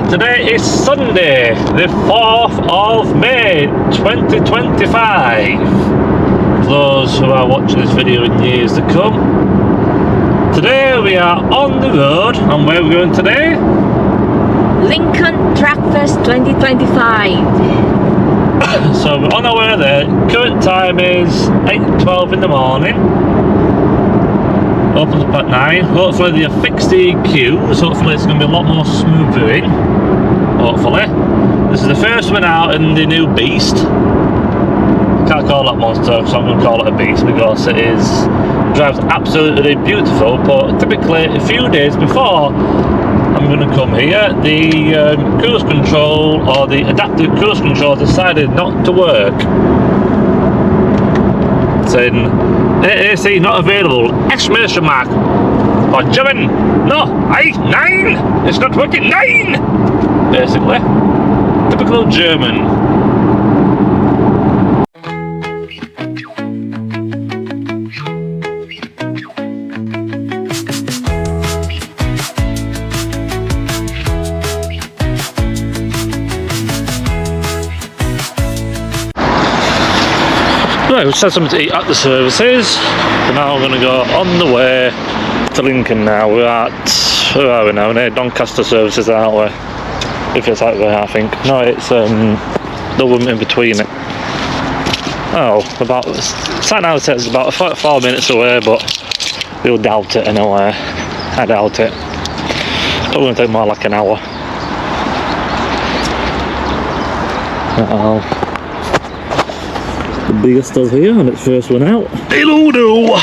Today is Sunday, the 4th of May 2025. For those who are watching this video in years to come. Today we are on the road, and where are we going today? Lincoln Truckfest 2025. So we're on our way there. Current time is 8:12 in the morning. Opens up at 9. Hopefully they have fixed the queues. Hopefully it's going to be a lot more smoother in. Hopefully. This is the first one out in the new beast. Can't call that monster, so I'm going to call it a beast because it drives absolutely beautiful. But typically a few days before I'm going to come here, the cruise control or the adaptive cruise control decided not to work. Saying AAC not available, exclamation mark, or German, no, 9, it's not working, 9, basically, typical German. Right, we've had something to eat at the services, and now we're going to go on the way to Lincoln now. We're at, where are we now? Near Doncaster services, aren't we? If it's that way, I think. No, it's the one in between it. Oh, about, sat now it's about 4 minutes away, but you'll doubt it anyway. I doubt it. It's going to take more like an hour. Uh-oh. The biggest does here, and it's first one out. Hello, do.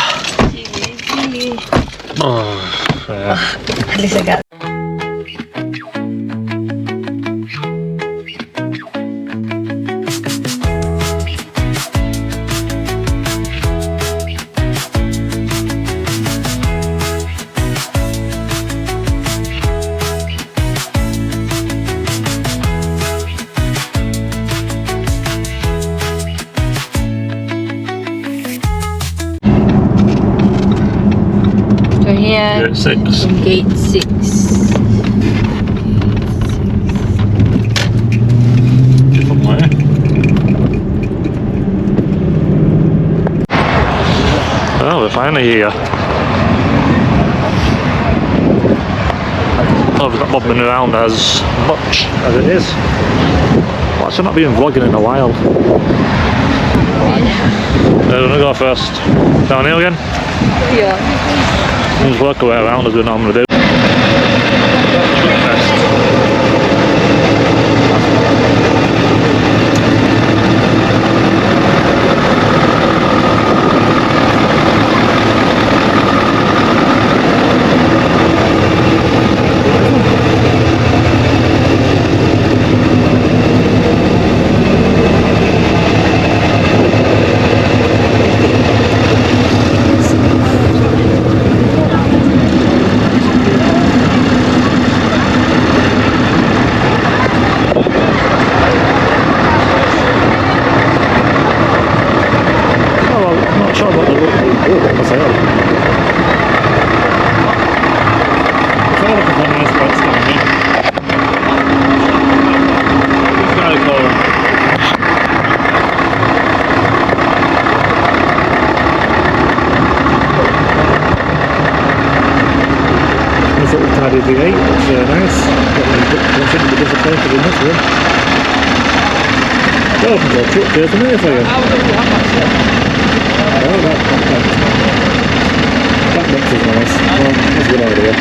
Oh, yeah. At least I got. Here, Gate 6. Gate 6. Different way. Oh, we're finally here. Oh, we've not bobbing around as much as it is. Well, actually, not been vlogging in a while. We're gonna go first. Down here again? Yeah. Just work our way around as we normally do. V8, it's nice. Don't seem to be disappointed in this one. Well, I can go truck there for me for you. Oh, that mix is nice. Well, that's a good idea.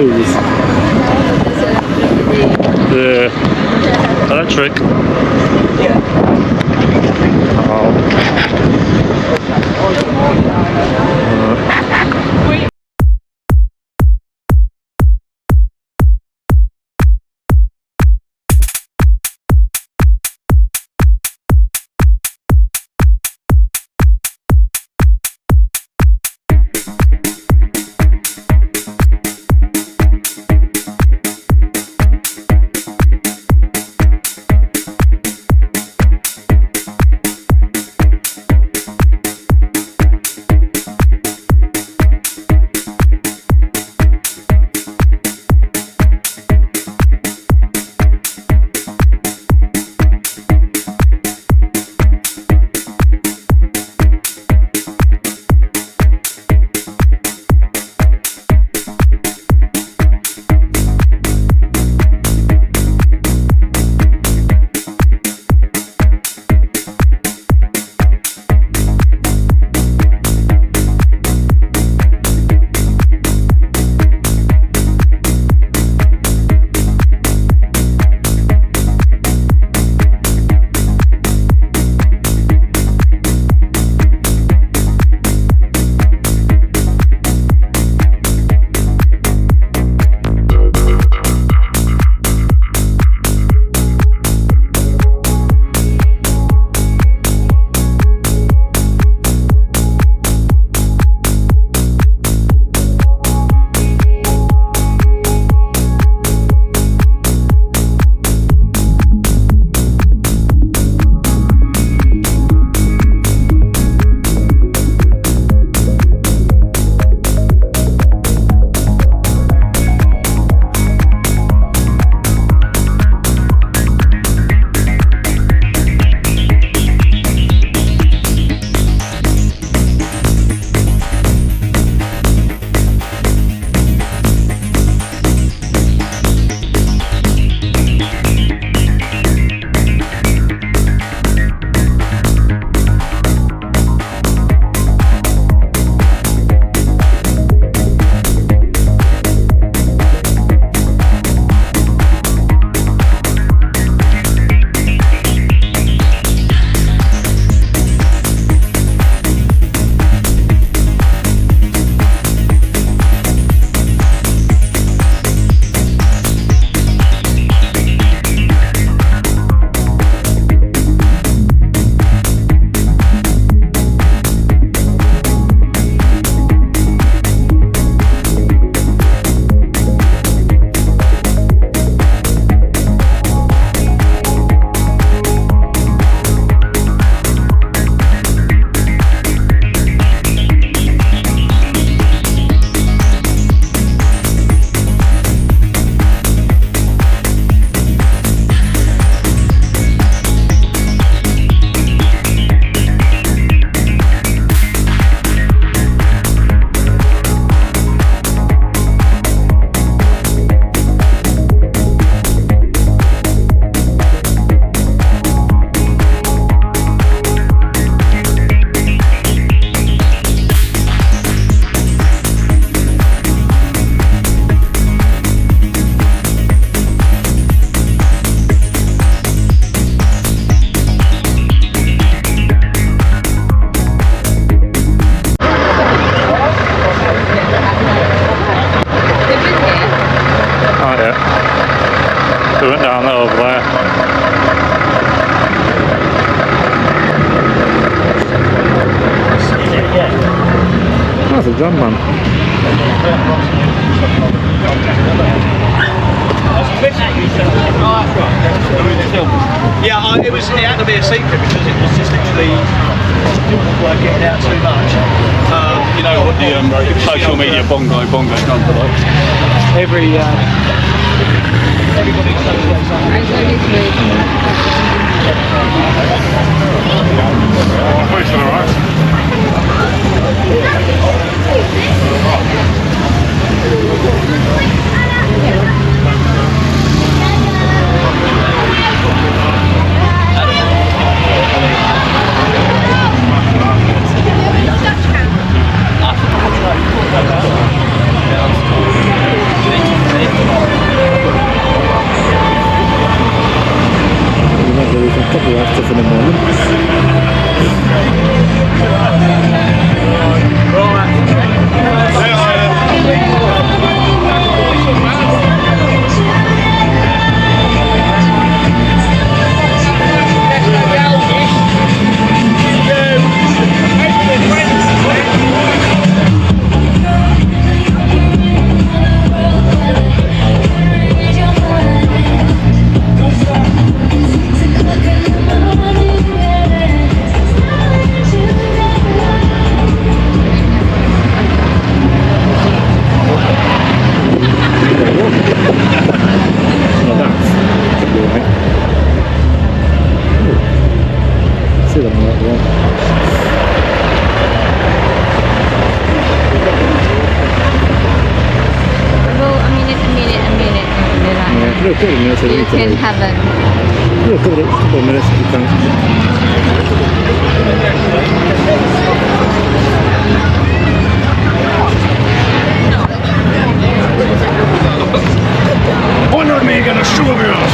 tools. The electric. We went down there over there. That's a jam, man. Yeah, it had to be a secret because it was just literally getting out too much. You know what the social media bongo done for like everybody couple after for the moment. Now that's could be right. Ooh. See that on that one. Well, a minute. Yeah, no, a couple of minutes. I You think can today. have it. No, a couple of minutes if you can. Wonder me gonna sugar bills.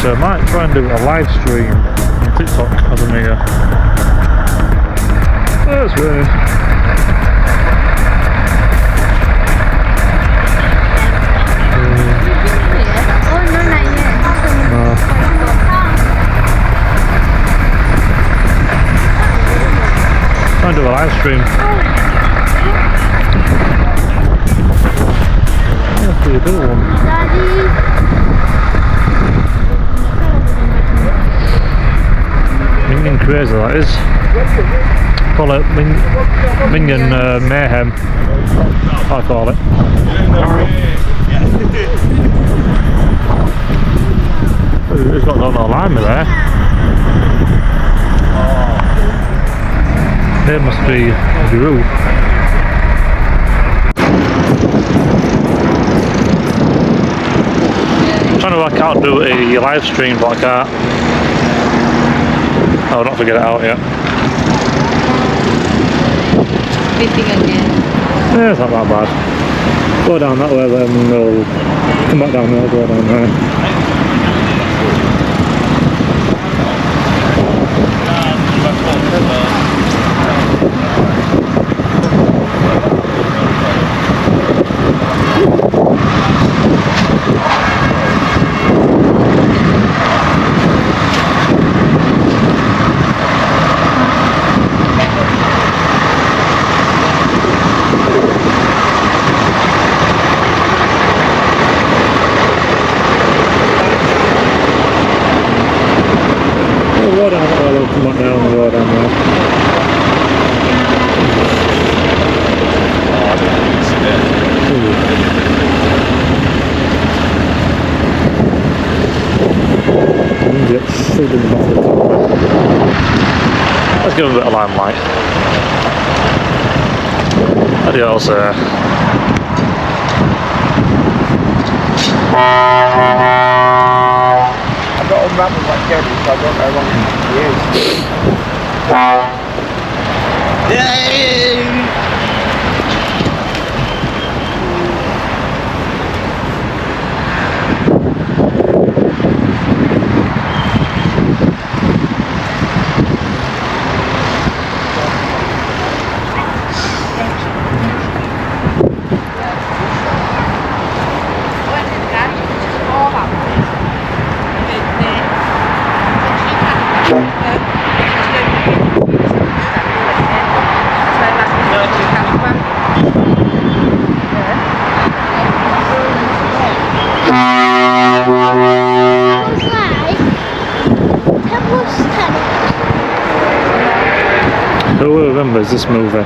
So I might try and do a live stream on TikTok as I'm here. Oh, it's raining. Oh, no, not yet. Try and do a live stream. Yeah, do a bit of one. Daddy. Minion crazy that is. Call it Minion mayhem. I call it. It's got no line with there. There must be Guru. I'm trying to work out do a live stream, but I can't. Oh, not figured it out yet. Beeping again. Yeah, it's not that bad. Go down that way, then we'll come back down there, go down there. Come on down the road down there. Get stood in the back of the car. Let's give him a bit of limelight. Adios, I've got unraveled like Gary, so I don't know how long he is. Who remembers this movie?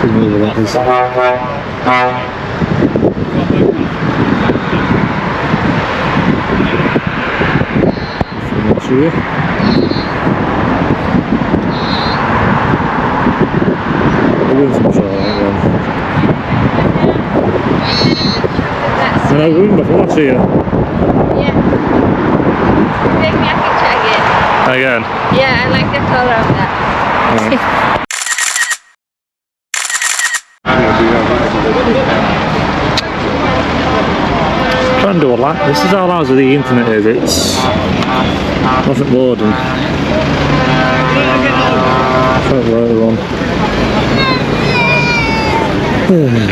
Good movie that is. Finish here. We're doing some show like that. And I wouldn't before I see you. Yeah. Take me a picture again. Again. Yeah, I like the color of that. Try and do a lot. This is how lousy the internet is. It's nothing loading. Try to load one. Yeah.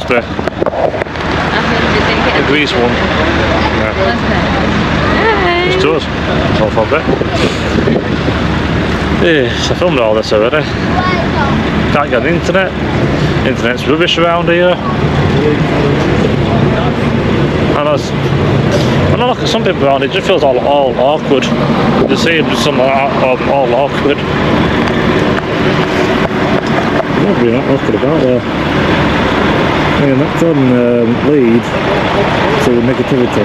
the grease one. Yeah. Just does. It's all for a bit. Yes, I filmed all this already. Can't get the internet. Internet's rubbish around here. I know look at some people around, it just feels all awkward. You see something all awkward. Not really not awkward about there. Yeah, that's on lead to negativity.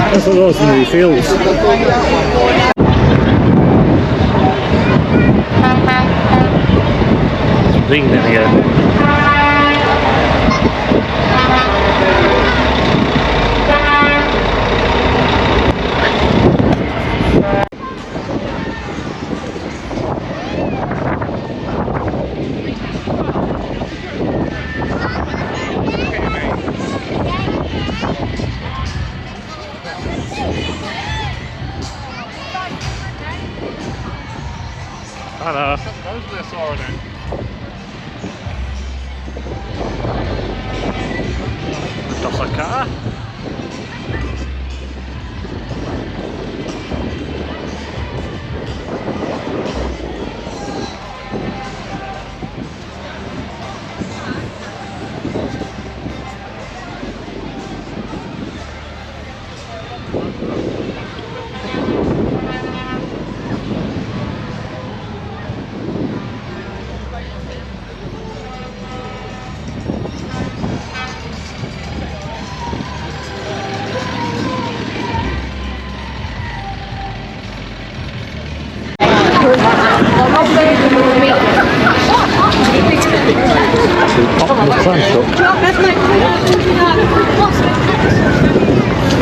That's what those new fields. Ringing it again. Hello. That's a car.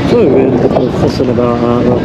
So we're fussing about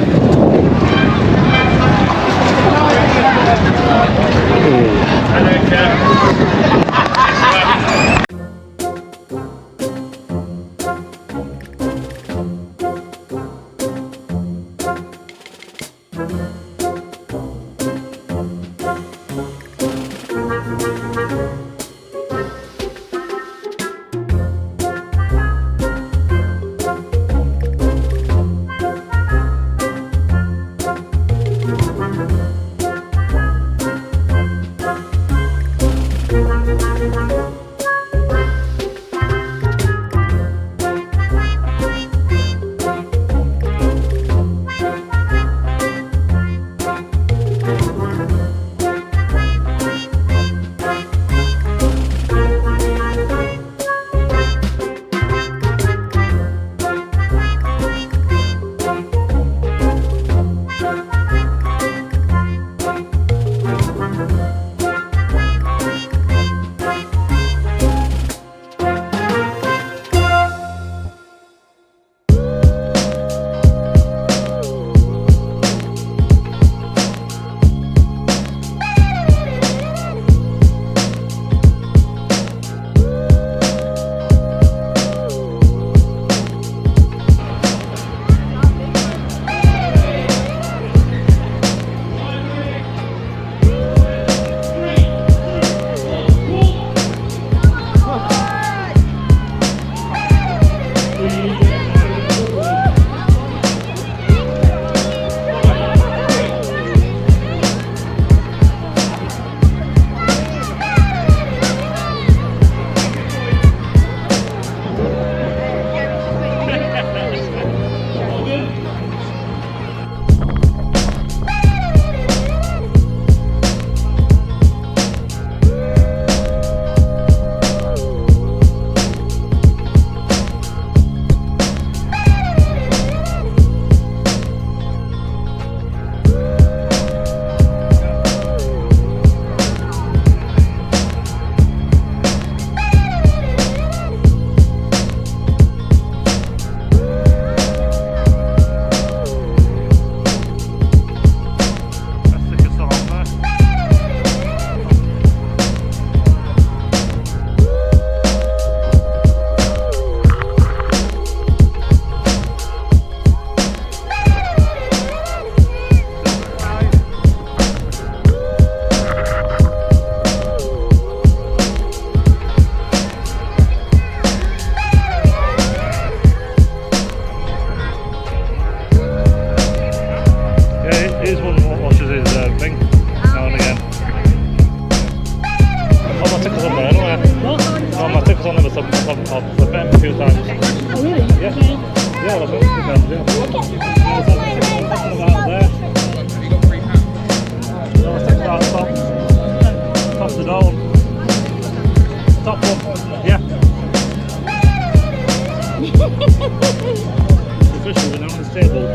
around this table.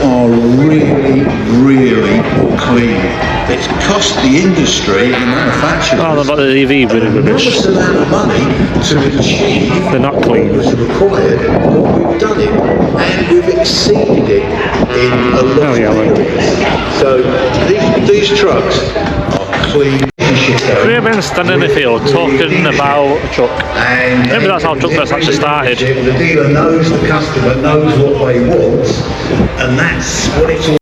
Are really clean. It's cost the industry and the manufacturers Oh, about the EV bit of rubbish. enormous amount of money to achieve They're not clean. what was required, but we've done it and we've exceeded it in a lot of areas. So these trucks are clean. We've been standing in the field talking about a truck. And Maybe that's how Truckfest actually started. The dealer knows, the customer knows what they want, and that's what it's all.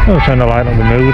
I'll turn the light on the mood.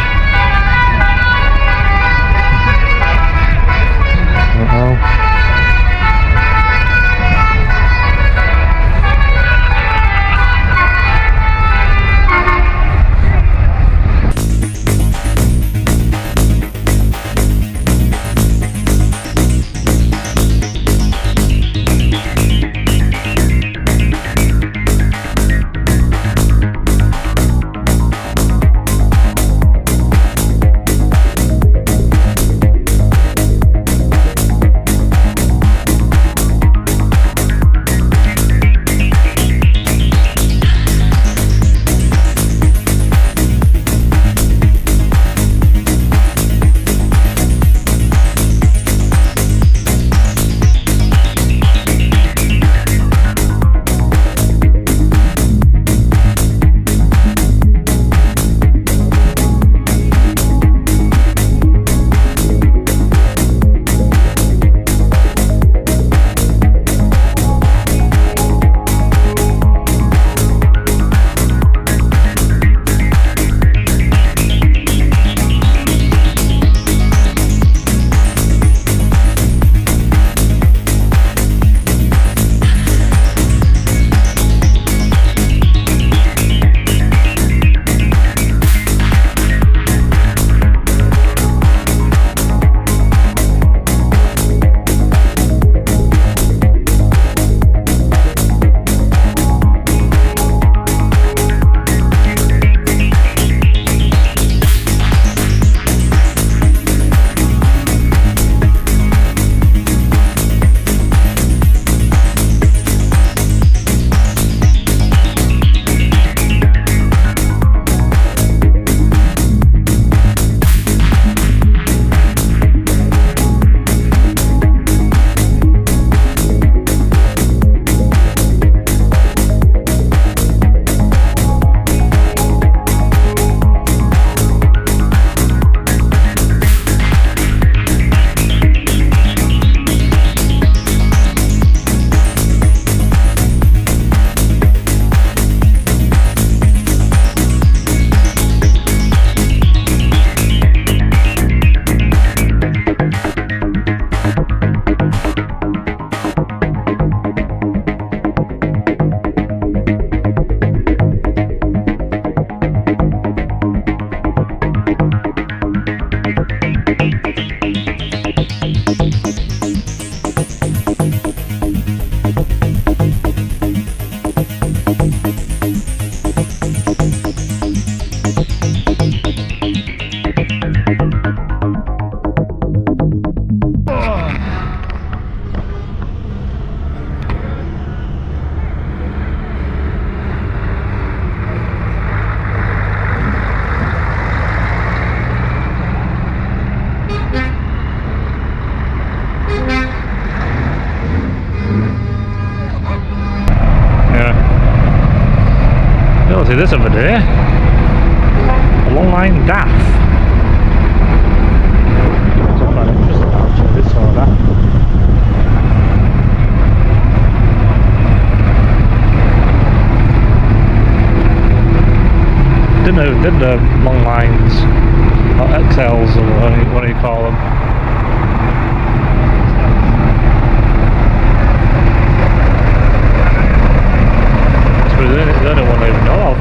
don't see this every day. A long line DAF. It's quite interesting actually, this or that. Didn't know did the long lines or XLs or what do you call them? The only one I even know of.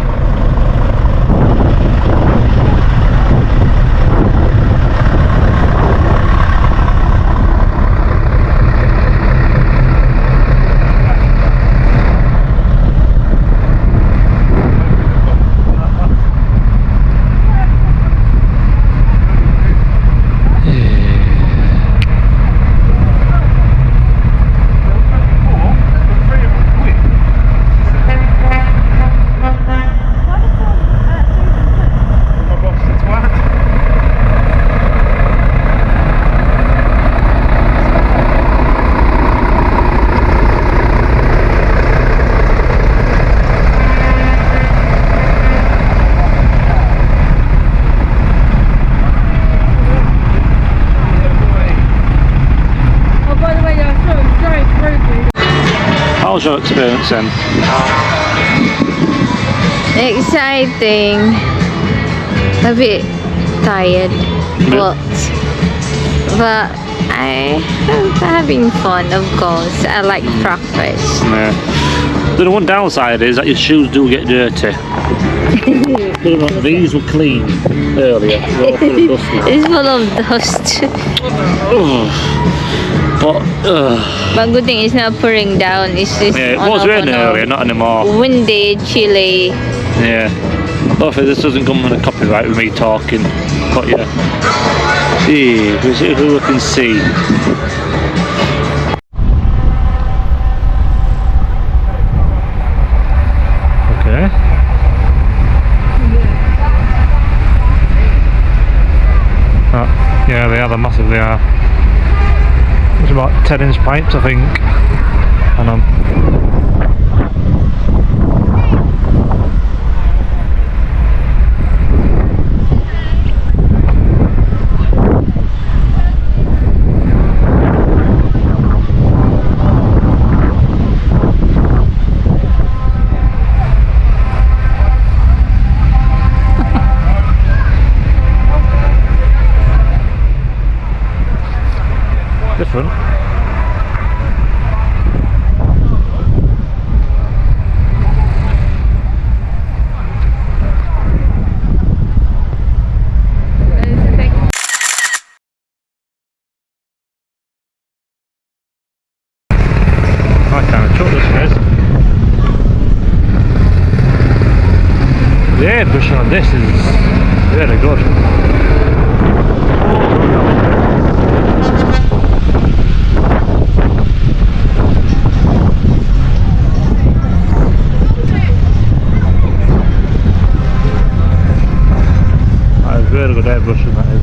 How was your experience then? Exciting. A bit tired. But I'm having fun, of course. I like Truckfest. Yeah. The one downside is that your shoes do get dirty. These were clean earlier. They're all full of dust now. It's full of dust. But good thing it's not pouring down. It's just yeah, it was raining earlier, not anymore. Windy, chilly. Yeah. Hopefully this doesn't come on a copyright with me talking. But yeah. We'll see who we can see. Okay. Yeah, they are, they're massive, they are. It's about 10-inch pipes, I think. And different. What kind of truck this is? The airbrushing on this is really good. Very good airbrushing that is.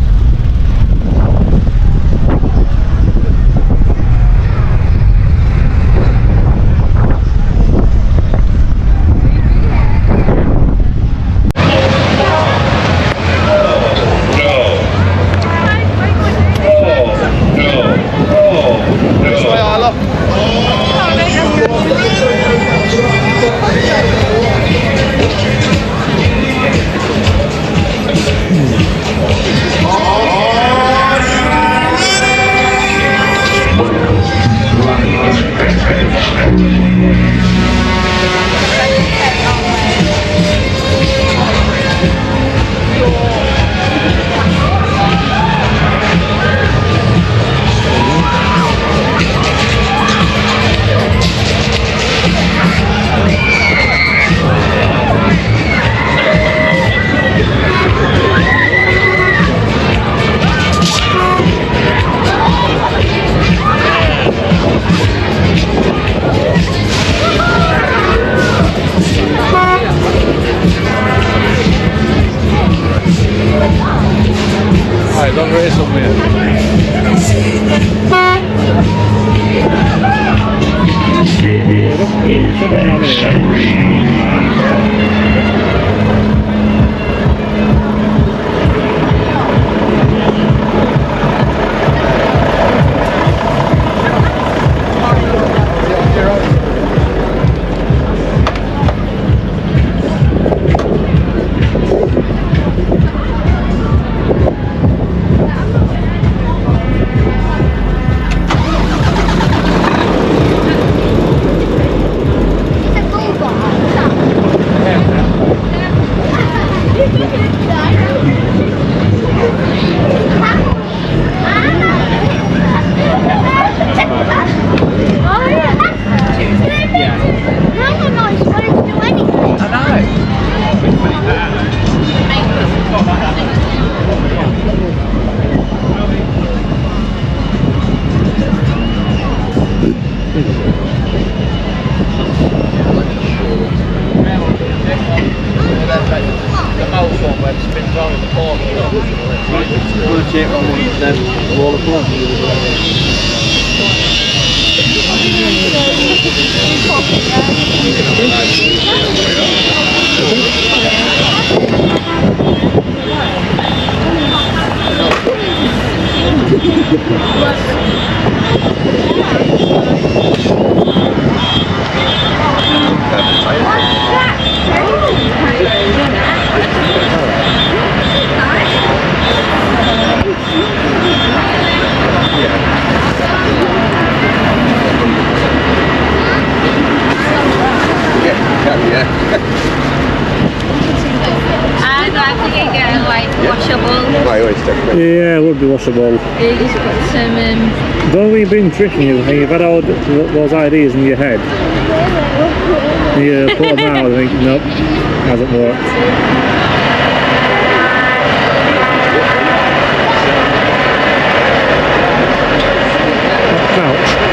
smaller plant. And I think I get like washable. Yeah, it would be washable. You just put some Don't we been tricking you? You've had all those ideas in your head. You put them out and think, nope, hasn't worked. Ouch.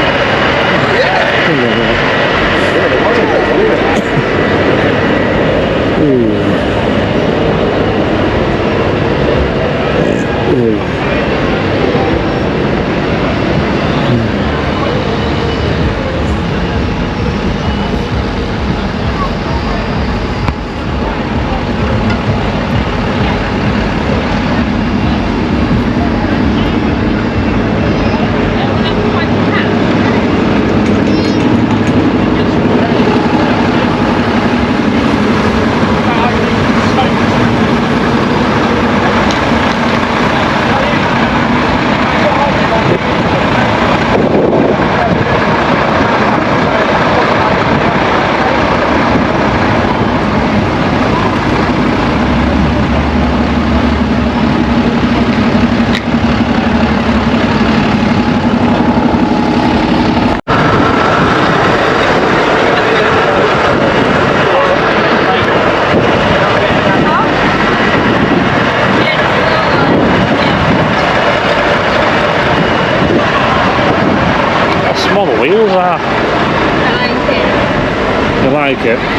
Small wheels are. I like it. You like it?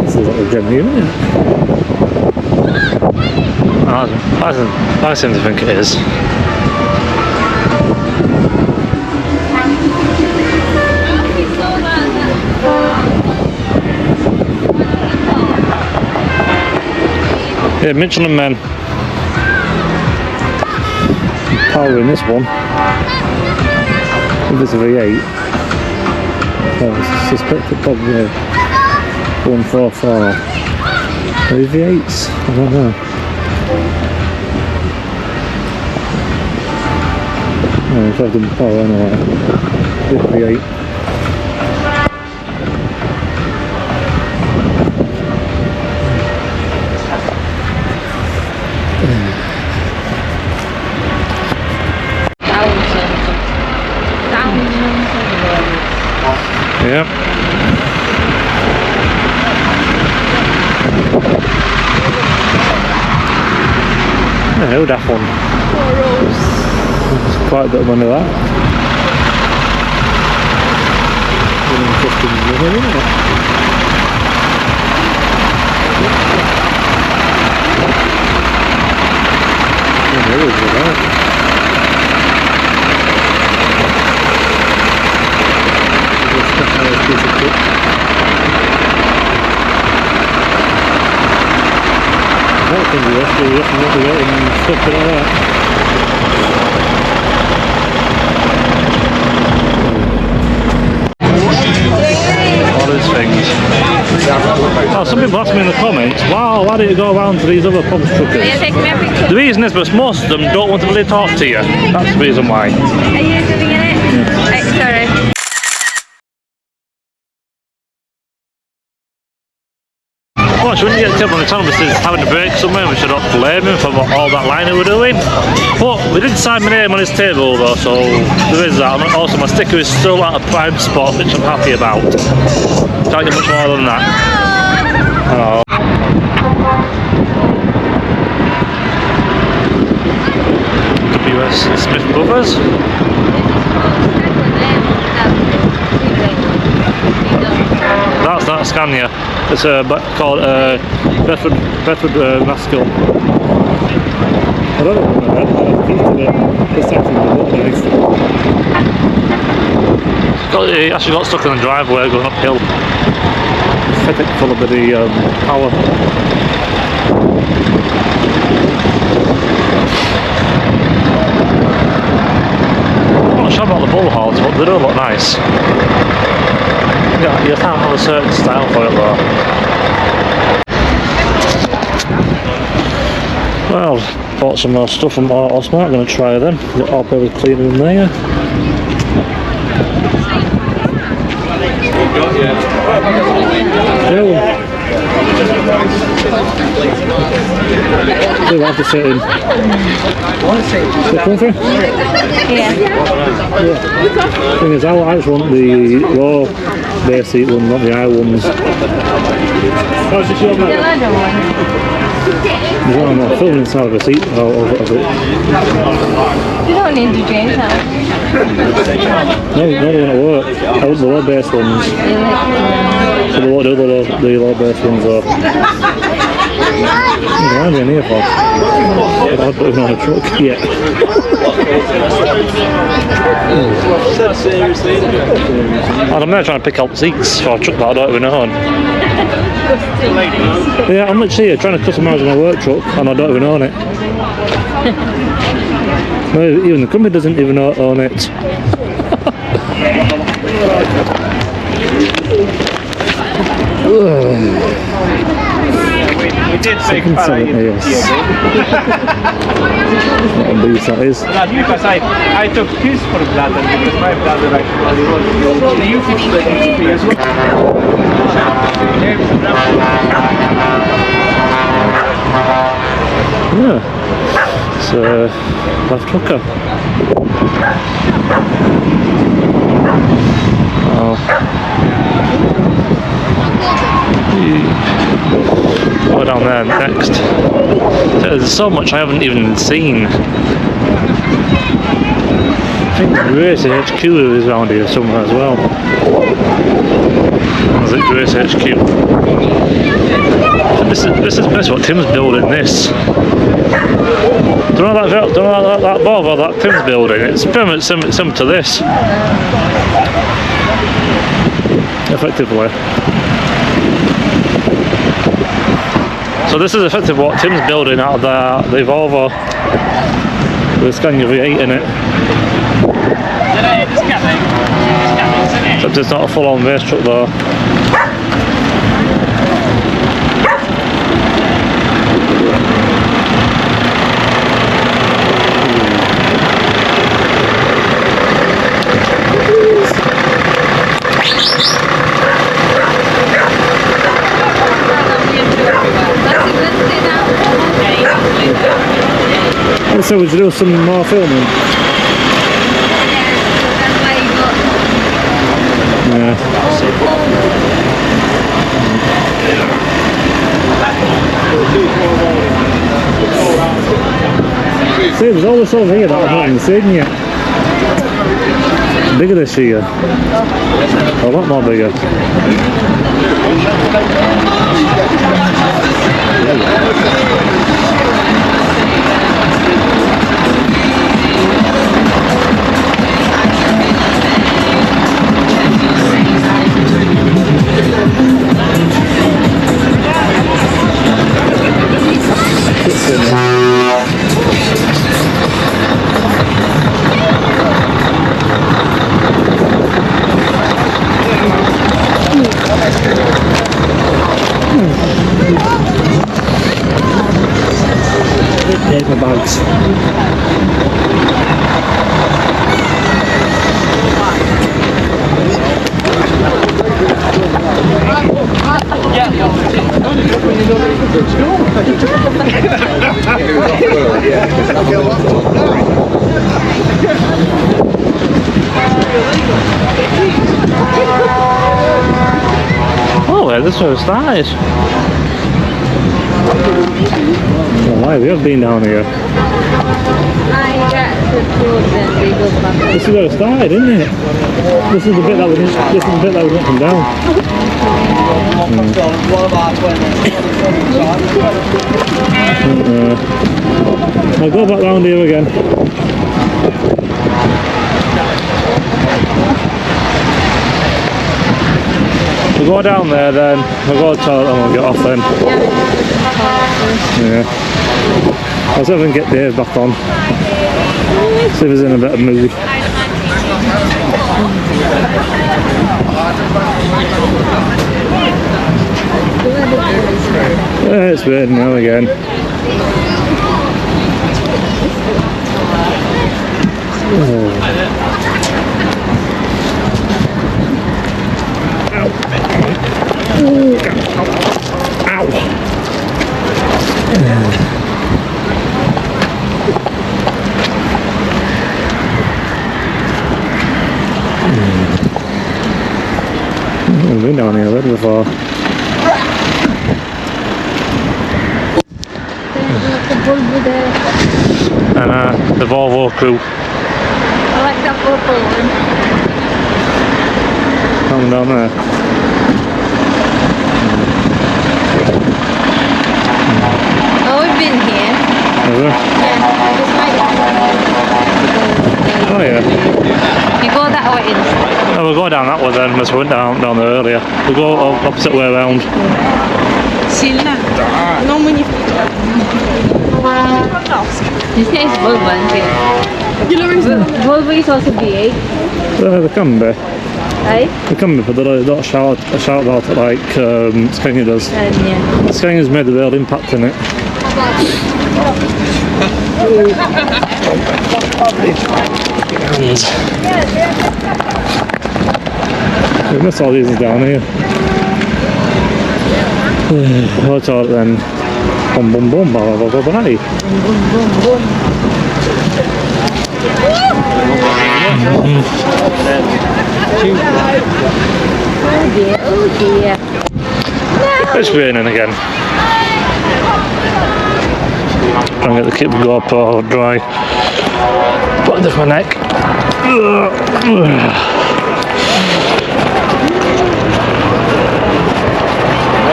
This is like a genuine, isn't it? I seem to think it is. Yeah, Mitchell and Men. Power in this one. If it's a V8, I suspect it probably 144. Maybe V8s? I don't know. No, it's having power anyway. Big V8. Yep. Hello, that one. There's quite a bit of money that. Interesting money, isn't it? There is that. That can be actually what and stuff like that. All these things. Oh, some people ask me in the comments, wow, why don't you go around to these other pub truckers? The reason is because most of them don't want to really talk to you. That's the reason why. Are you doing it? Sorry. Oh, so when you get the tip on the tunnel, this is having a break somewhere, we should not blame him for all that line that we're doing. But we did sign my name on his table though, so there is that. And also my sticker is still at a prime spot, which I'm happy about. Can't get much more than that. Hello. WS Smith Brothers. That's not Scania. It's called Bedford Rascal. I don't know what it's nice. He actually got stuck in the driveway going uphill. Pathetic full of the power. I'm not sure about the bull halls, but they do look nice. Yeah, you can't have a certain style for it though. Well, bought some more stuff from Autosmart, I'm going to try them. Got all very clean in there. Yeah. We'll have to sit in. The country? Yeah. Thing is, I just want the low base seat one, not the high ones. The leather one. I'm not filming inside of a seat of it. You don't need to change that. No, they won't work. I want the low base ones. So they won't do the low base ones though. Why are in here for? I've put them on a truck yet. I'm now trying to pick out seats for a truck that I don't even own. Yeah, I'm literally here trying to customise my work truck and I don't even own it. No, even the company doesn't even own it. We did make yes. What a beast that is. because I took his for bladder because my bladder actually was. You fix the ECP as well. Yeah. It's left hooker. Oh. Go down there next. There's so much I haven't even seen. I think Gracie HQ is around here somewhere as well. Is it Gracie HQ? This is what Tim's building. This. Don't know that Volvo that Tim's building. It's pretty much similar to this. Effectively. So this is effectively what Tim's building out of the Volvo with a Scania V8 in it. Except it's not a full-on race truck though. So would you do some more filming? Yeah. See, there's all this over here that I've not even seen yet. Bigger this year. A lot more bigger. Paper bags. Oh, yeah, this was nice. Oh, why we have been down here? This is where it started, isn't it? This is the bit that we didn't come down. I'll go back round here again. We'll go down there then, we'll go to the toilet and we'll get off then. Yeah. I'll see if I can get Dave back on. See if he's in a better mood. Yeah, it's raining now again. I've been down here already before. And the Volvo crew. I like that purple one. Coming down there. Oh, we've been here. Is there? Yeah, just like Oh yeah. you go that way in. No, we'll go down that way then, because we went down there earlier. We'll go opposite way around. Сильно? Но мы не... This is Volvo, isn't it? Volvo is also V8. They can be. Right? They can be, but they don't shout about it like Scania does. Yeah. Scania's made the real impact in it. We miss all these down here. What's all then? Boom boom boom, blah blah blah blah. Oh dear, oh dear. It's raining again. Trying to get the kit GoPro dry. Put it off my neck.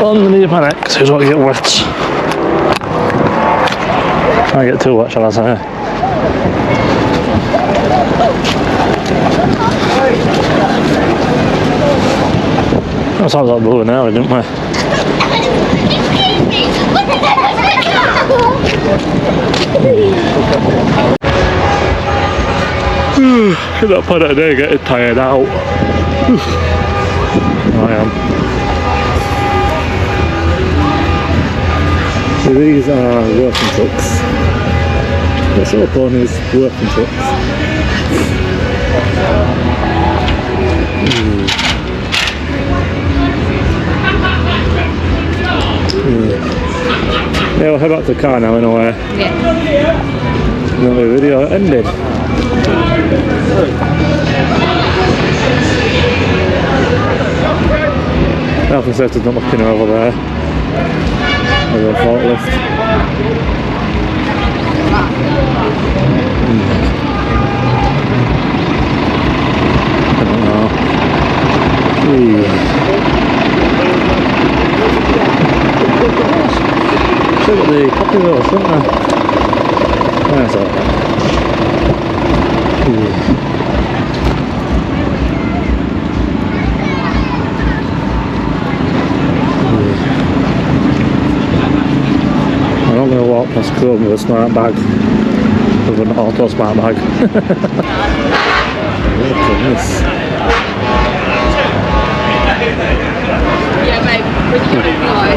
Underneath my neck so it don't get wet. Can't get too wet, shall I say. That sounds like blue now, didn't we? Get that pad today, getting tired out. I am. So these are working trucks. What's up on these working trucks? Yeah, we'll head back to the car now anyway. Yeah. And then the video ended. Health and safety's not looking over there. There's a forklift. I don't know. Still got the coffee rolls, don't they? There's that. I'm not going to walk past Chrome with a smart bag. With an auto smart bag. Look at this. Yeah, mate, pretty good fly.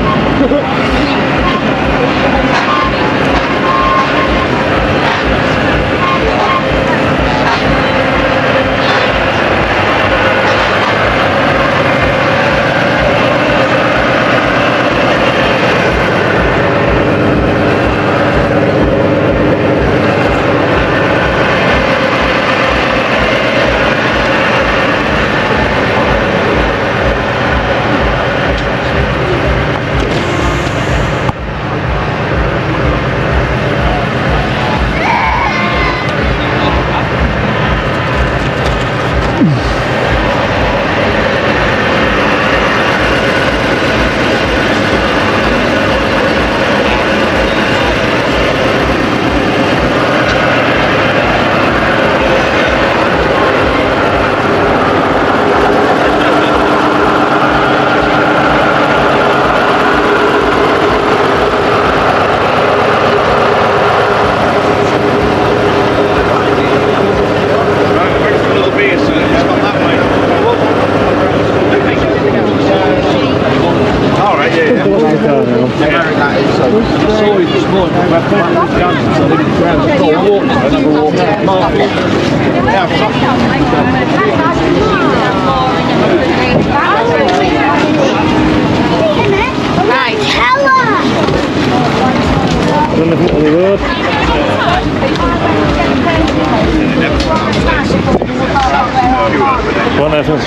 What happens?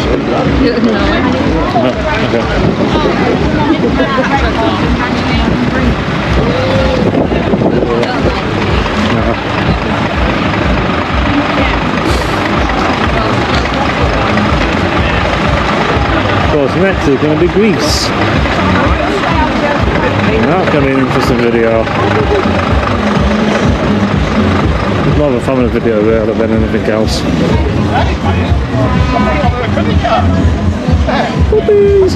No. Of course, next is going to be Greece. That's going to be an interesting video. It's more of a family video really than anything else. Puppies!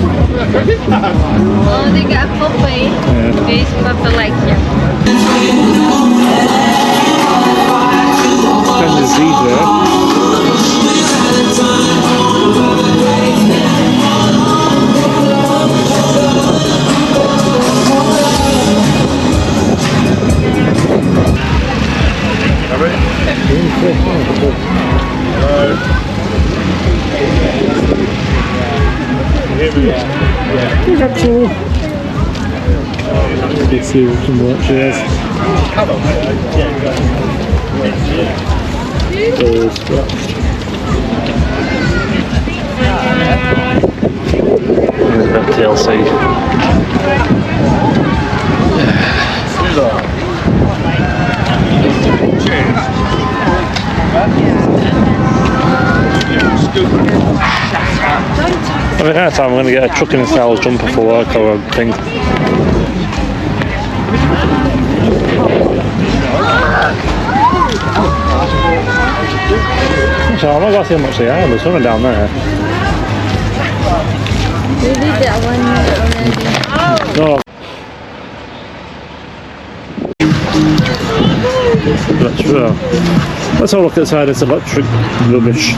Oh, they got puppy. Yeah. This puppy like you. Kind of zebra. Let's see what some watch is. There's a bit of TLC. I think next time I'm going to get a trucking style jumper for work or a thing. So I'm not going to see how much they are, there's something down there. We did that one already. No. Let's have a look outside this electric rubbish.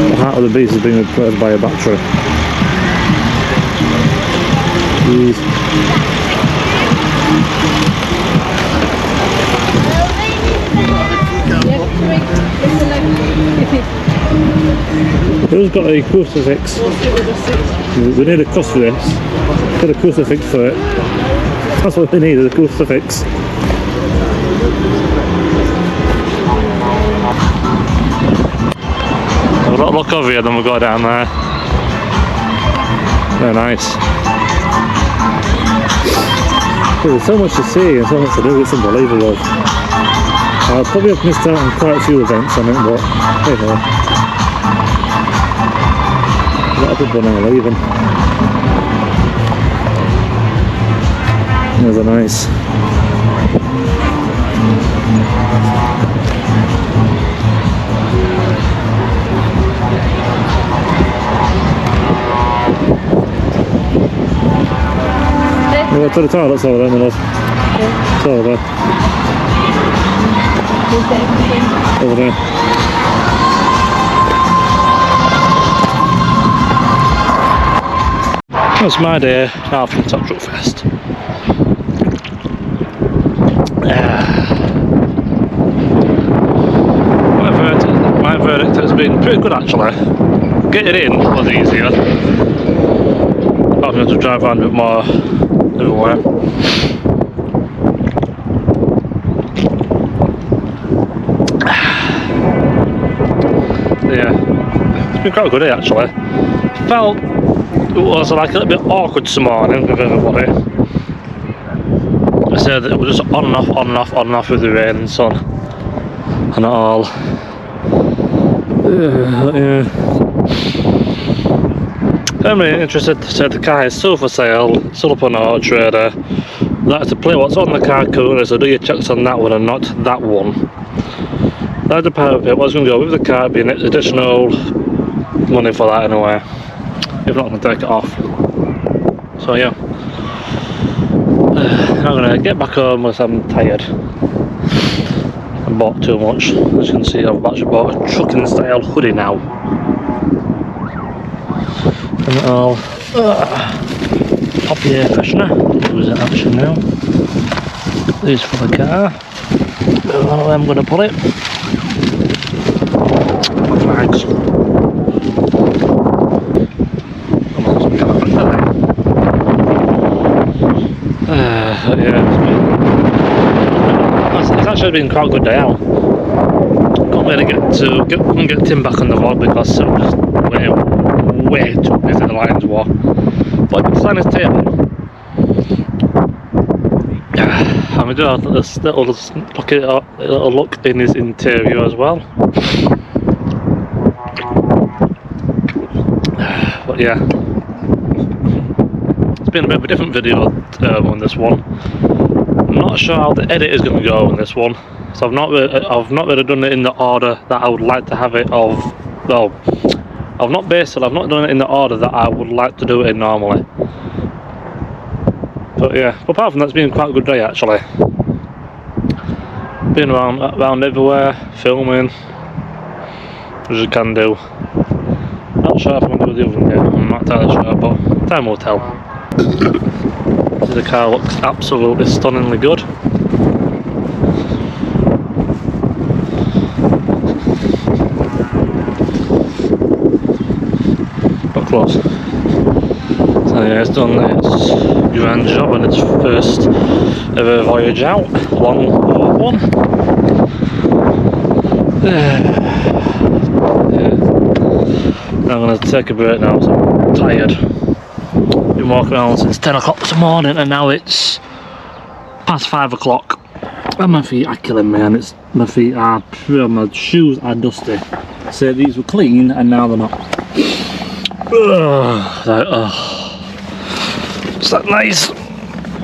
The heart of the beast is being replaced by a battery. Jeez. Who's got a crucifix? We need a crucifix. Get a crucifix for it. That's what we need, is a crucifix. We've got to look over here, then we'll go down there. They're nice. There's so much to see and so much to do, it's unbelievable. I probably have missed out on quite a few events on it, but hey ho. A lot of people now leaving. Those are nice. We'll go to the toilets over there, my love. It's over there. Over there. That's my day now from Truckfest. My verdict has been pretty good actually. Getting in was easier. Having to drive around a bit more everywhere. Yeah, it's been quite a good day actually. Felt it was like a little bit awkward this morning with everybody. I said that it was just on and off, on and off, on and off with the rain and sun and all. Yeah. I'm really interested to say the car is still for sale, still up on Auto Trader. I'd like to play what's on the car currently, so do your checks on that one and not that one. That's the part of it. What's going to go with the car being additional money for that anyway. If not, I'm going to take it off. So yeah. I'm going to get back home because I'm tired. I bought too much. As you can see, I've actually bought a trucking style hoodie now. And I'll pop the air freshener. Use it actually now. These for the car. I'm going to put it. My flags. Yeah, it's actually been quite a good day out. Can't really get Tim back on the vlog because it was just way too busy the Lions war. But it's on his table. And we do have this little look in his interior as well. But yeah, it's been a bit of a different video on this one. I'm not sure how the edit is going to go on this one, so I've not really done it in the order that I would like to have it of. Well, I've not done it in the order that I would like to do it in normally. But yeah, but apart from that, it's been quite a good day actually. Been around everywhere, filming, as you can do. Not sure if I'm going to do the other one yet, I'm not entirely sure, but time will tell. The car looks absolutely stunningly good. Not close. So yeah, it's done its grand job on its first ever voyage out. Long one. Yeah. I'm going to take a break now, so I'm tired. Been walking around since 10 o'clock this morning and now it's past 5 o'clock. And my feet are killing me, and my feet are, my shoes are dusty. So these were clean and now they're not. Is that nice?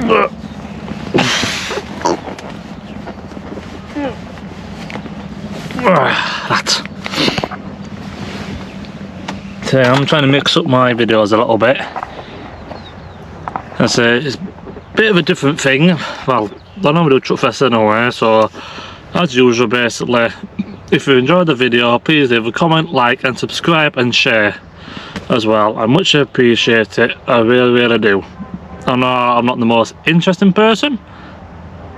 That. So I'm trying to mix up my videos a little bit. It's a bit of a different thing. Well, I normally do Truckfest anyway, so as usual, basically, if you enjoyed the video, please leave a comment, like and subscribe and share as well. I much appreciate it, I really do. I know I'm not the most interesting person,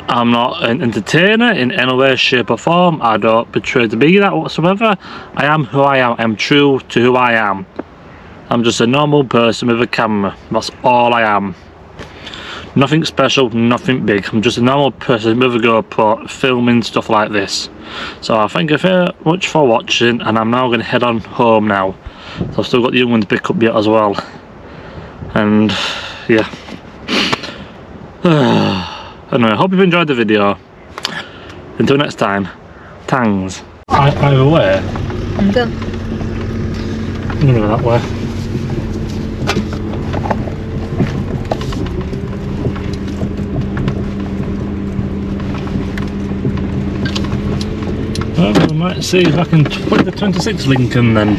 I'm not an entertainer in any way, shape or form, I don't portray to be that whatsoever. I am who I am, I'm true to who I am. I'm just a normal person with a camera, that's all I am. Nothing special, nothing big, I'm just a normal person with a GoPro filming stuff like this. So thank you very much for watching, and I'm now going to head on home now. So I've still got the young one to pick up yet as well. And yeah. Anyway, I hope you've enjoyed the video. Until next time, thanks. Either way. I'm done. I'm gonna go that way. Well, we might see if I can put the 26 Lincoln then.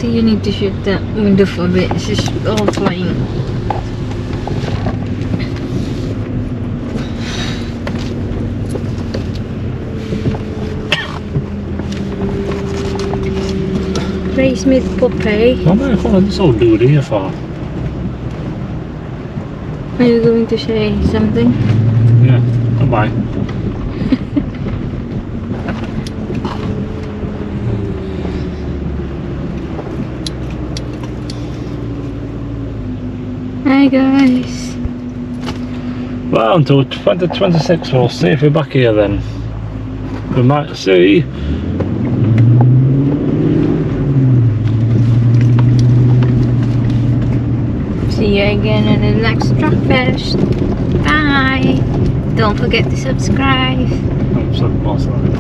You need to shoot that window for a bit, it's just all flying. Ray Smith Poppy. What am I calling this old dude here for? Are you going to say something? Yeah, bye-bye. Hi guys. Well, until 2026 we'll see if we're back here then. We might see. See you again in the next Truckfest. Bye. Don't forget to subscribe. I'm so boss on it.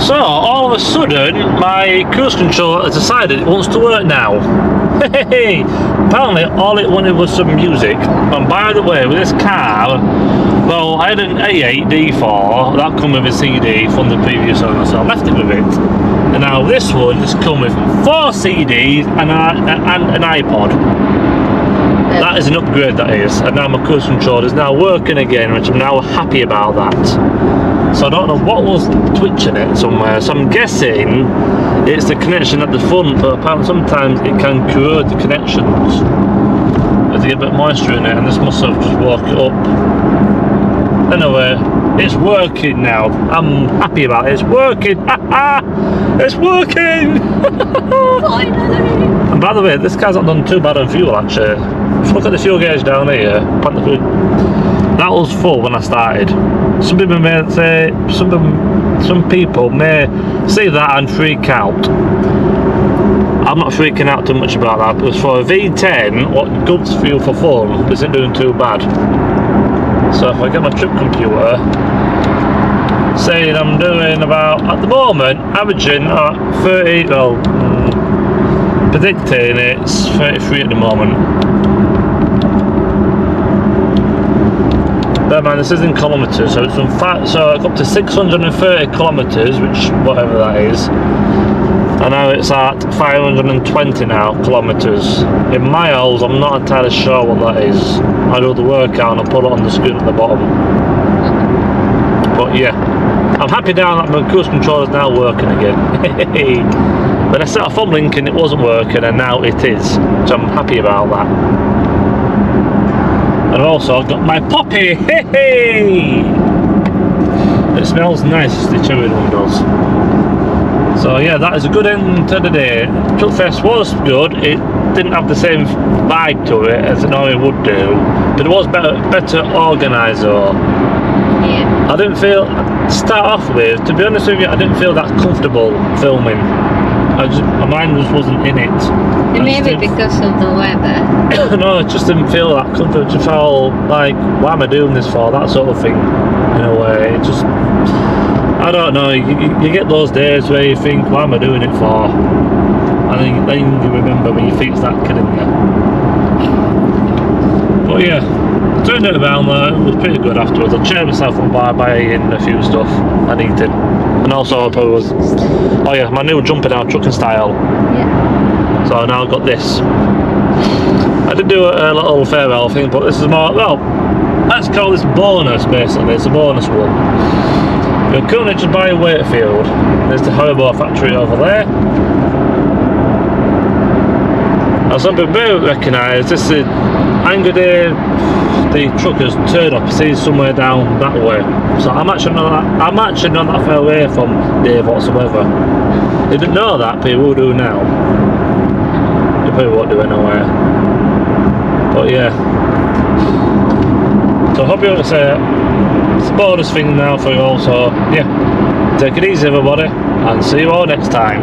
So, all of a sudden, my cruise control has decided it wants to work now. Hey, apparently all it wanted was some music. And by the way, with this car, well, I had an A8 D4, that come with a CD from the previous owner, so I left it with it. And now this one has come with 4 CDs and an iPod. That is an upgrade, that is. And now my cruise control is now working again, which I'm now happy about that. So I don't know what was twitching it somewhere, so I'm guessing it's the connection at the front, but apparently sometimes it can corrode the connections as you get a bit of moisture in it, and this must have just woke it up. Anyway, it's working now. I'm happy about it. It's working. It's working. Finally. And by the way, this car's not done too bad on fuel actually. If you look at the fuel gauge down here, that was full when I started. Some people may say, some people may say that and freak out. I'm not freaking out too much about that, because for a V10, what guts fuel for fun isn't doing too bad. So if I get my trip computer, saying I'm doing about, at the moment, averaging 30, well, predicting it's 33 at the moment. Bear in mind, this is in kilometres, so it's from so up to 630 kilometres, which whatever that is. And now it's at 520 now kilometres. In miles, I'm not entirely sure what that is. I do the workout and I'll put it on the screen at the bottom. But yeah. I'm happy now that my cruise control is now working again. When I set off from Lincoln it wasn't working and now it is, so I'm happy about that. And also I've got my poppy. It smells nice, the cherry one does. So yeah, that is a good end to the day. Truckfest was good. It didn't have the same vibe to it as it normally would do, but it was better organised though. Yeah. I didn't feel, to start off with, to be honest with you, I didn't feel that comfortable filming. My mind just wasn't in it. Maybe because of the weather. No, I just didn't feel that comfortable. I just felt like, why am I doing this for? That sort of thing, in a way. It just, I don't know, you get those days where you think, why am I doing it for? And then you remember when your feet start killing you. But yeah, I turned it around there, it was pretty good afterwards. I cheered myself up by buying a few stuff I needed. And also I probably was, oh yeah, my new jumper now, trucking style. Yeah. So I now got this. I did do a little farewell thing, but this is more, well, let's call this bonus basically, it's a bonus one. You're currently just by Wakefield. There's the Haribo factory over there. Now some people may recognise this is Angry Day, the truckers turn up, see somewhere down that way. So I'm actually not that far away from Dave whatsoever. They didn't know that, people will do now. They probably won't do anywhere. But yeah. So I hope you understand. It's a bonus thing now for you all, so yeah. Take it easy everybody, and see you all next time.